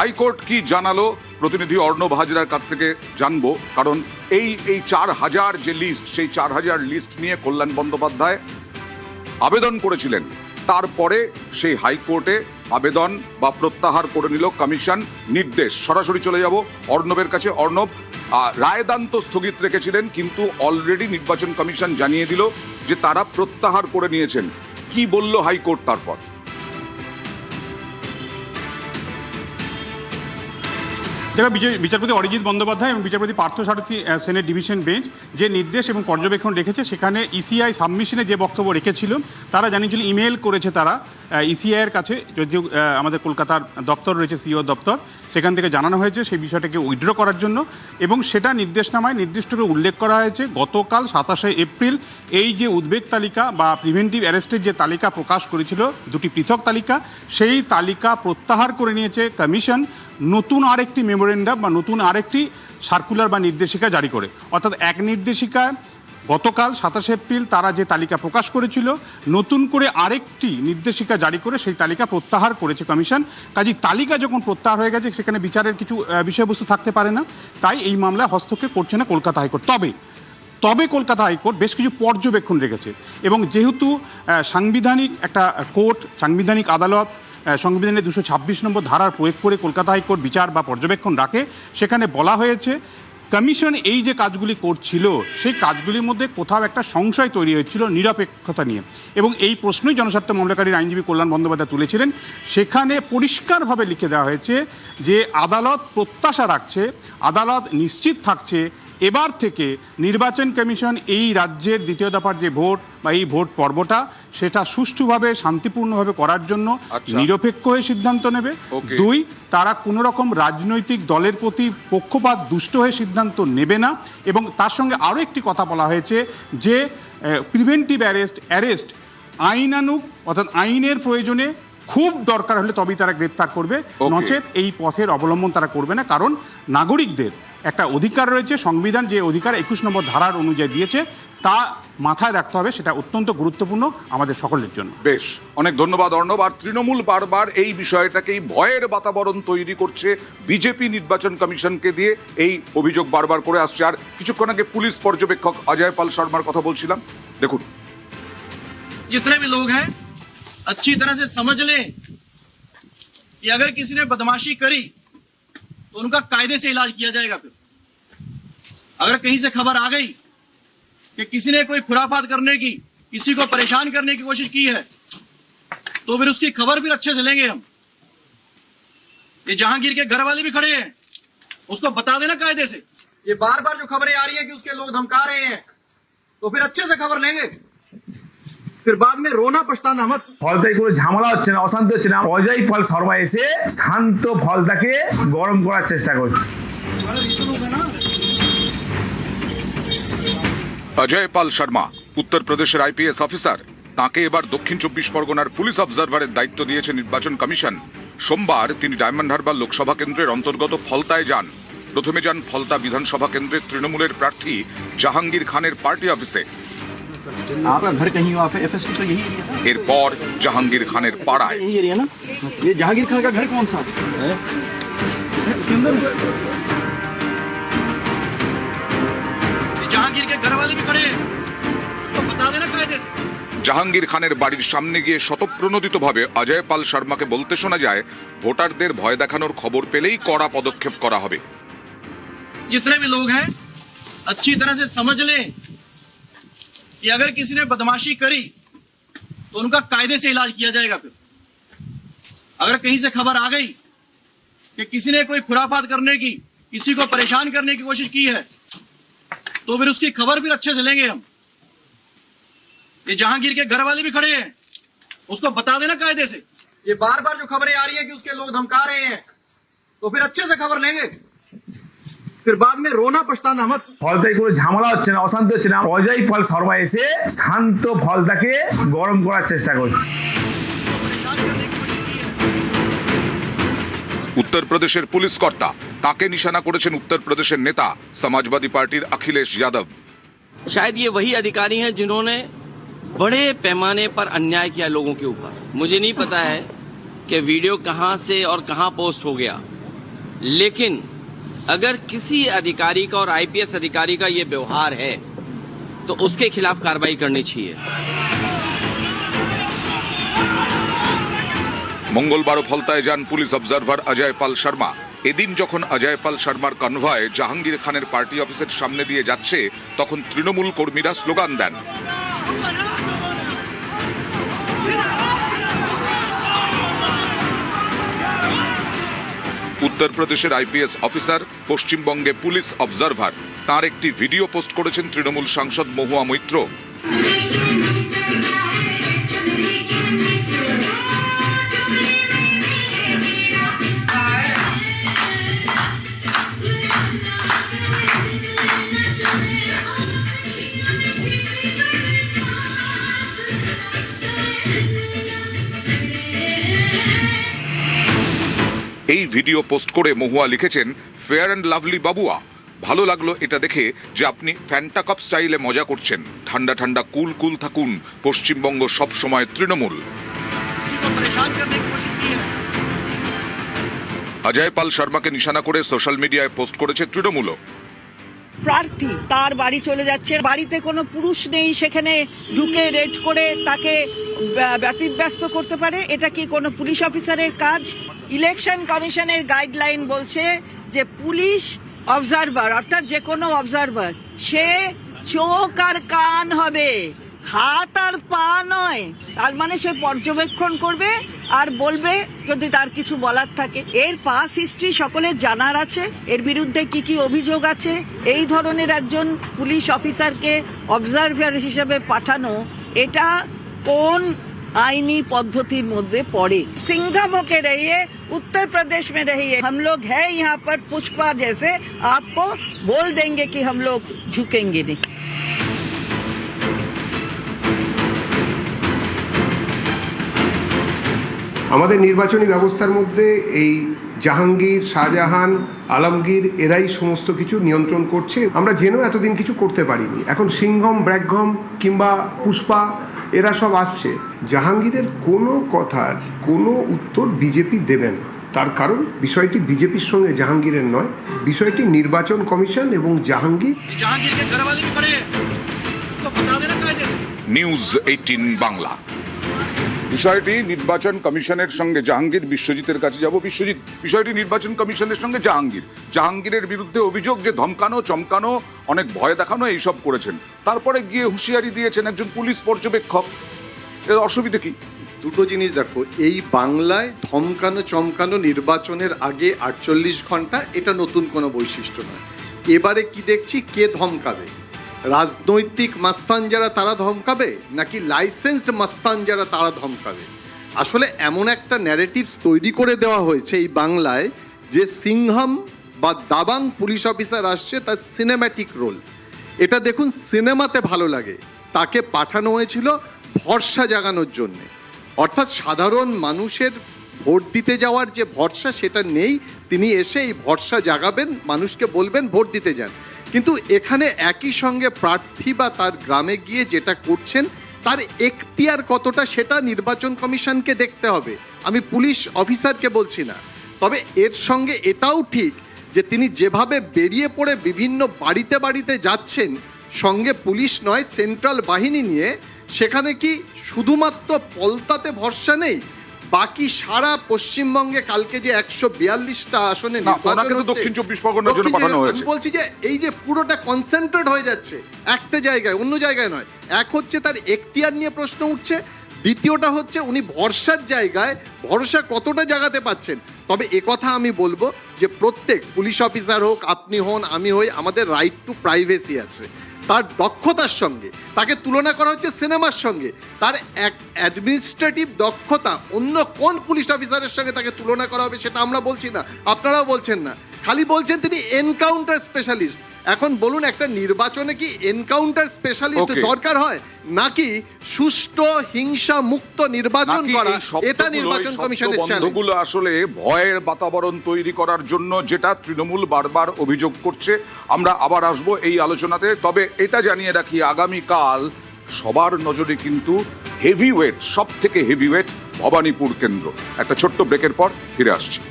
High court কি জানালো প্রতিনিধি অর্ণব হাজরার কাছ থেকে জানবো, কারণ এই 4000 যে লিস্ট, সেই 4000 লিস্ট নিয়ে কল্যাণ বন্দ্যোপাধ্যায় আবেদন করেছিলেন। তারপরে সেই হাইকোর্টে আবেদন বা প্রত্যাহার করে নিল কমিশন। নির্দেশ, সরাসরি চলে যাব অর্ণবের কাছে। অর্ণব, রায়দান তো স্থগিত রেখেছিলেন, কিন্তু অলরেডি নির্বাচন কমিশন জানিয়ে দিল যে তারা প্রত্যাহার করে নিয়েছেন। কি বলল হাইকোর্ট তারপর? দেখো, বিচারপতি অরিজিৎ বন্দ্যোপাধ্যায় এবং বিচারপতি পার্থসারথী সেনের ডিভিশন বেঞ্চ যে নির্দেশ এবং পর্যবেক্ষণ রেখেছে, সেখানে ইসিআই সাবমিশনে যে বক্তব্য রেখেছিল, তারা জানিয়েছিল ইমেল করেছে তারা ইসিআইয়ের কাছে, যদিও আমাদের কলকাতার দপ্তর রয়েছে, সিও দপ্তর, সেখান থেকে জানানো হয়েছে সেই বিষয়টাকে উইথড্র করার জন্য। এবং সেটা নির্দেশনামায় নির্দিষ্ট করে উল্লেখ করা হয়েছে গতকাল 27শে এপ্রিল এই যে উদ্বেগ তালিকা বা প্রিভেন্টিভ অ্যারেস্টের যে তালিকা প্রকাশ করেছিল, দুটি পৃথক তালিকা, সেই তালিকা প্রত্যাহার করে নিয়েছে কমিশন নতুন আরেকটি মেমোরেন্ডাম বা নতুন আরেকটি সার্কুলার বা নির্দেশিকা জারি করে। অর্থাৎ এক নির্দেশিকায় গতকাল 27শে এপ্রিল তারা যে তালিকা প্রকাশ করেছিল, নতুন করে আরেকটি নির্দেশিকা জারি করে সেই তালিকা প্রত্যাহার করেছে কমিশন। কাজেই তালিকা যখন প্রত্যাহার হয়ে গেছে, সেখানে বিচারের কিছু বিষয়বস্তু থাকতে পারে না, তাই এই মামলায় হস্তক্ষেপ করছে না কলকাতা হাইকোর্ট। তবে কলকাতা হাইকোর্ট বেশ কিছু পর্যবেক্ষণ রেখেছে, এবং যেহেতু সাংবিধানিক একটা কোর্ট, সাংবিধানিক আদালত, সংবিধানের 226 নম্বর ধারার প্রয়োগ করে কলকাতা হাইকোর্ট বিচার বা পর্যবেক্ষণ রাখে, সেখানে বলা হয়েছে কমিশন এই যে কাজগুলি করছিল, সেই কাজগুলির মধ্যে কোথাও একটা সংশয় তৈরি হয়েছিল নিরপেক্ষতা নিয়ে, এবং এই প্রশ্নই জনস্বার্থ মামলাকারীর আইনজীবী কল্যাণ বন্দ্যোপাধ্যায় তুলেছিলেন। সেখানে পরিষ্কারভাবে লিখে দেওয়া হয়েছে যে আদালত প্রত্যাশা রাখছে, আদালত নিশ্চিত থাকছে এবার থেকে নির্বাচন কমিশন এই রাজ্যের দ্বিতীয় দফার যে ভোট বা এই ভোট পর্বটা, সেটা সুষ্ঠুভাবে শান্তিপূর্ণভাবে করার জন্য নিরপেক্ষ হয়ে সিদ্ধান্ত নেবে। 2, তারা কোনো রকম রাজনৈতিক দলের প্রতি পক্ষপাত দুষ্ট হয়ে সিদ্ধান্ত নেবে না। এবং তার সঙ্গে আরও একটি কথা বলা হয়েছে যে প্রিভেন্টিভ অ্যারেস্ট আইনানুগ, অর্থাৎ আইনের প্রয়োজনে খুব দরকার হলে তবেই তারা গ্রেপ্তার করবে, নচেত এই পথের অবলম্বন তারা করবে না। কারণ নাগরিকদের একটা অধিকার রয়েছে, সংবিধান যে অধিকার 21 নম্বর ধারার অনুযায়ী দিয়েছে, তা মাথায় রাখতে হবে, সেটা অত্যন্ত গুরুত্বপূর্ণ আমাদের সকলের জন্য। বেশ, অনেক ধন্যবাদ অর্ণব। আর তৃণমূল বারবার এই বিষয়টাকেই ভয়ের বাতাবরণ তৈরি করছে বিজেপি নির্বাচন কমিশনকে দিয়ে, এই অভিযোগ বারবার করে আসছে। আর কিছুক্ষণ আগে পুলিশ পর্যবেক্ষক অজয় পাল শর্মার কথা বলছিলাম, দেখুন। जितने भी लोग हैं अच्छी तरह से समझ लें कि अगर किसी ने बदमाशी करी तो उनका कायदे से इलाज किया जाएगा। फिर अगर कहीं से खबर आ गई कि किसी ने कोई खुराफात करने की, किसी को परेशान करने की कोशिश की है, तो फिर उसकी खबर फिर अच्छे से लेंगे हम। ये जहांगीर के घर वाले भी खड़े हैं, उसको बता देना कायदे से। ये बार बार जो खबरें आ रही है कि उसके लोग धमका रहे हैं, तो फिर अच्छे से खबर लेंगे, फिर बाद में रोना पछताना मत। ফলতাই কোনো ঝামেলা হচ্ছে না, অশান্তি হচ্ছে না। অজয় পাল শর্মা এসে শান্ত ফলতাকে গরম করার চেষ্টা করছে। অজয় পাল শর্মা উত্তর প্রদেশের আইপিএস অফিসার, তাকে এবার দক্ষিণ 24 পরগনার পুলিশ অবজারভারের দায়িত্ব দিয়েছে নির্বাচন কমিশন। সোমবার তিনি ডায়মন্ড হারবার লোকসভা কেন্দ্রের অন্তর্গত ফলতায় যান। প্রথমে যান ফলতা বিধানসভা কেন্দ্রের তৃণমূলের প্রার্থী জাহাঙ্গীর খানের পার্টি অফিসে। आपका घर कहीं हो, एफएसटी तो यही एरिया था। এরপর জাহাঙ্গীর খানের পাড়ায়। यही एरिया ना, ये जहांगीर खान का घर कौन सा है? जहांगीर के घर वाले भी खड़े हैं, उसको बता देना कायदे से। জাহাঙ্গীর খানের বাড়ির সামনে গিয়ে স্বতঃপ্রণোদিতভাবে অজয় পাল শর্মাকে বলতে শোনা যায়, ভোটারদের ভয় দেখানোর খবর পেলেই কড়া পদক্ষেপ করা হবে। जितने भी लोग हैं अच्छी तरह से समझ लें कि अगर किसी ने बदमाशी करी तो उनका कायदे से इलाज किया जाएगा। फिर अगर कहीं से खबर आ गई कि किसी ने कोई खुराफात करने की, किसी को परेशान करने की कोशिश की है, तो फिर उसकी खबर फिर अच्छे से लेंगे हम। ये जहांगीर के घर वाले भी खड़े हैं, उसको बता देना कायदे से। ये बार बार जो खबरें आ रही है कि उसके लोग धमका रहे हैं, तो फिर अच्छे से खबर लेंगे, फिर बाद में रोना पछताना मत। ফলতাই কোনো ঝামেলা হচ্ছে না, অশান্তি হচ্ছে না। অজয় পাল শর্মা এসে শান্ত ফলতাকে গরম করার চেষ্টা করছে। উত্তর প্রদেশের পুলিশ কর্তা, তাকে নিশানা করেছেন উত্তর প্রদেশের নেতা সমাজবাদী পার্টির अखिलेश यादव। शायद ये वही अधिकारी हैं जिन्होंने बड़े पैमाने पर अन्याय किया लोगों के ऊपर। मुझे नहीं पता है कि वीडियो कहां से और कहां पोस्ट हो गया, लेकिन अगर किसी अधिकारी का और आईपीएस अधिकारी का ये व्यवहार है तो उसके खिलाफ कार्रवाई करनी चाहिए। মঙ্গলবারও ফলতায় যান পুলিশ অবজারভার অজয় পাল শর্মা। এদিন যখন অজয় পাল শর্মার কনভয় জাহাঙ্গীর খানের পার্টি অফিসের সামনে দিয়ে যাচ্ছে, তখন তৃণমূল কর্মীরা স্লোগান দেন। উত্তরপ্রদেশের আইপিএস অফিসার, পশ্চিমবঙ্গে পুলিশ অবজারভার, তার একটি ভিডিও পোস্ট করেছেন তৃণমূল সাংসদ মহুয়া মৈত্র। এই ভিডিও পোস্ট করে মহুয়া লিখেছেন, ফেয়ার অ্যান্ড লাভলি বাবুয়া, ভালো লাগলো এটা দেখে যে আপনি ফ্যান্টা কাপ স্টাইলে মজা করছেন। ঠান্ডা ঠান্ডা কুল কুল থাকুন, পশ্চিমবঙ্গ সব সময় তৃণমূল। परेशान करने की कोशिश की है। অজয় পাল শর্মাকে নিশানা করে সোশ্যাল মিডিয়ায় পোস্ট করেছে তৃণমূলও। প্রার্থী তার বাড়ি চলে যাচ্ছে, বাড়িতে কোনো পুরুষ নেই, সেখানে ঢুকে রেড করে তাকে ব্যতিব্যস্ত করতে পারে, এটা কি কোনো পুলিশ অফিসারের কাজ? ইলেকশন কমিশনের গাইডলাইন বলছে যে পুলিশ অবজারভার অর্থাৎ যে কোনো অবজারভার সে চোখ আর কান হবে, হাত আর পা নয়। তার মানে সে পর্যবেক্ষণ করবে আর বলবে যদি তার কিছু বলার থাকে। এর পাস হিস্ট্রি সকলের জানার আছে, এর বিরুদ্ধে কি কি অভিযোগ আছে। এই ধরনের একজন পুলিশ অফিসারকে অবজারভার হিসেবে পাঠানো, এটা কোন आईनी पद्धतिर मध्य पड़े? सिंघम होके रहिए, उत्तर प्रदेश में रहिए, हम लोग है यहाँ पर पुष्पा जैसे, आपको बोल देंगे कि हम लोग झुकेंगे नहीं। আমাদের নির্বাচনী ব্যবস্থার মধ্যে এই জাহাঙ্গীর, শাহজাহান, আলমগীর এরাই সমস্ত কিছু নিয়ন্ত্রণ করছে। আমরা জেনেও এতদিন কিছু করতে পারিনি। এখন সিংহম, ব্র্যাকঘম কিংবা পুষ্পা এরা সব আসছে। জাহাঙ্গীরের কোনো কথার কোনো উত্তর বিজেপি দেবে না। তার কারণ বিষয়টি বিজেপির সঙ্গে জাহাঙ্গীরের নয়, বিষয়টি নির্বাচন কমিশন এবং জাহাঙ্গীর। जहांगीर के घर वाले भी खड़े हैं, उसको बता देना कायदे से। নিউজ 18 বাংলা। বিষয়টি নির্বাচন কমিশনের সঙ্গে জাহাঙ্গীর, বিশ্বজিতের কাছে যাব। বিশ্বজিৎ, বিষয়টি নির্বাচন কমিশনের সঙ্গে জাহাঙ্গীরের বিরুদ্ধে অভিযোগ যে ধমকানো, চমকানো, অনেক ভয় দেখানো এইসব করেছেন। তারপরে গিয়ে হুঁশিয়ারি দিয়েছেন একজন পুলিশ পর্যবেক্ষক। এর অসুবিধা কি? দুটো জিনিস দেখো, এই বাংলায় ধমকানো চমকানো নির্বাচনের আগে 48 ঘন্টা এটা নতুন কোনো বৈশিষ্ট্য নয়। এবারে কি দেখছি, কে ধমকাবে? রাজনৈতিক মাস্তান যারা তারা ধমকাবে, নাকি লাইসেন্সড মাস্তান যারা তারা ধমকাবে? আসলে এমন একটা ন্যারেটিভস তৈরি করে দেওয়া হয়েছে এই বাংলায় যে সিংহম বা দাবাং পুলিশ অফিসার আসছে, তার সিনেম্যাটিক রোল। এটা দেখুন, সিনেমাতে ভালো লাগে। তাকে পাঠানো হয়েছিল ভরসা জাগানোর জন্যে, অর্থাৎ সাধারণ মানুষের ভোট দিতে যাওয়ার যে ভরসা সেটা নেই, তিনি এসে এই ভরসা জাগাবেন, মানুষকে বলবেন ভোট দিতে যান। কিন্তু এখানে একই সঙ্গে প্রার্থী বা তার গ্রামে গিয়ে যেটা করছেন তার এখতিয়ার কতটা সেটা নির্বাচন কমিশনকে দেখতে হবে, আমি পুলিশ অফিসারকে বলছি না। তবে এর সঙ্গে এটাও ঠিক যে তিনি যেভাবে বেরিয়ে পড়ে বিভিন্ন বাড়িতে বাড়িতে যাচ্ছেন, সঙ্গে পুলিশ নয় সেন্ট্রাল বাহিনী নিয়ে, সেখানে কি শুধুমাত্র পলতাতে ভরসা নেই? বাকি সারা পশ্চিমবঙ্গে কালকে যে 142টা আসনে দক্ষিণ 24 পরগনার জন্য পাঠানো হয়েছে। বলছি যে এই যে পুরোটা কনসেন্ট্রেট হয়ে যাচ্ছে একটা জায়গায়, অন্য জায়গায় নয়। এক হচ্ছে তার এখতিয়ার নিয়ে প্রশ্ন উঠছে, দ্বিতীয়টা হচ্ছে উনি ভরসার জায়গায় ভরসা কতটা জাগাতে পাচ্ছেন। তবে একথা আমি বলবো যে প্রত্যেক পুলিশ অফিসার হোক, আপনি হন, আমি হই, আমাদের রাইট টু প্রাইভেসি আছে। তার দক্ষতার সঙ্গে তাকে তুলনা করা হচ্ছে সিনেমার সঙ্গে। তার এক অ্যাডমিনিস্ট্রেটিভ দক্ষতা অন্য কোন পুলিশ অফিসারের সঙ্গে তাকে তুলনা করা হবে সেটা আমরা বলছি না, আপনারাও বলছেন না, খালি বলছেন তিনি এনকাউন্টার স্পেশালিস্ট। এখন বলুন, একটা নির্বাচনে কি এনকাউন্টার স্পেশালিস্ট দরকার হয়, নাকি সুষ্ঠু হিংসা মুক্ত নির্বাচন করা? এটা নির্বাচন কমিশনের চ্যালেঞ্জ। আসলে ভয়ের বাতাবরণ তৈরি করার জন্য, যেটা তৃণমূল বারবার অভিযোগ করছে। আমরা আবার আসব এই আলোচনাতে। তবে এটা জানিয়ে রাখি, আগামীকাল সবার নজরে কিন্তু হেভিওয়েট, সব থেকে হেভিওয়েট ভবানীপুর কেন্দ্র। একটা ছোট্ট ব্রেকের পর ফিরে আসছি।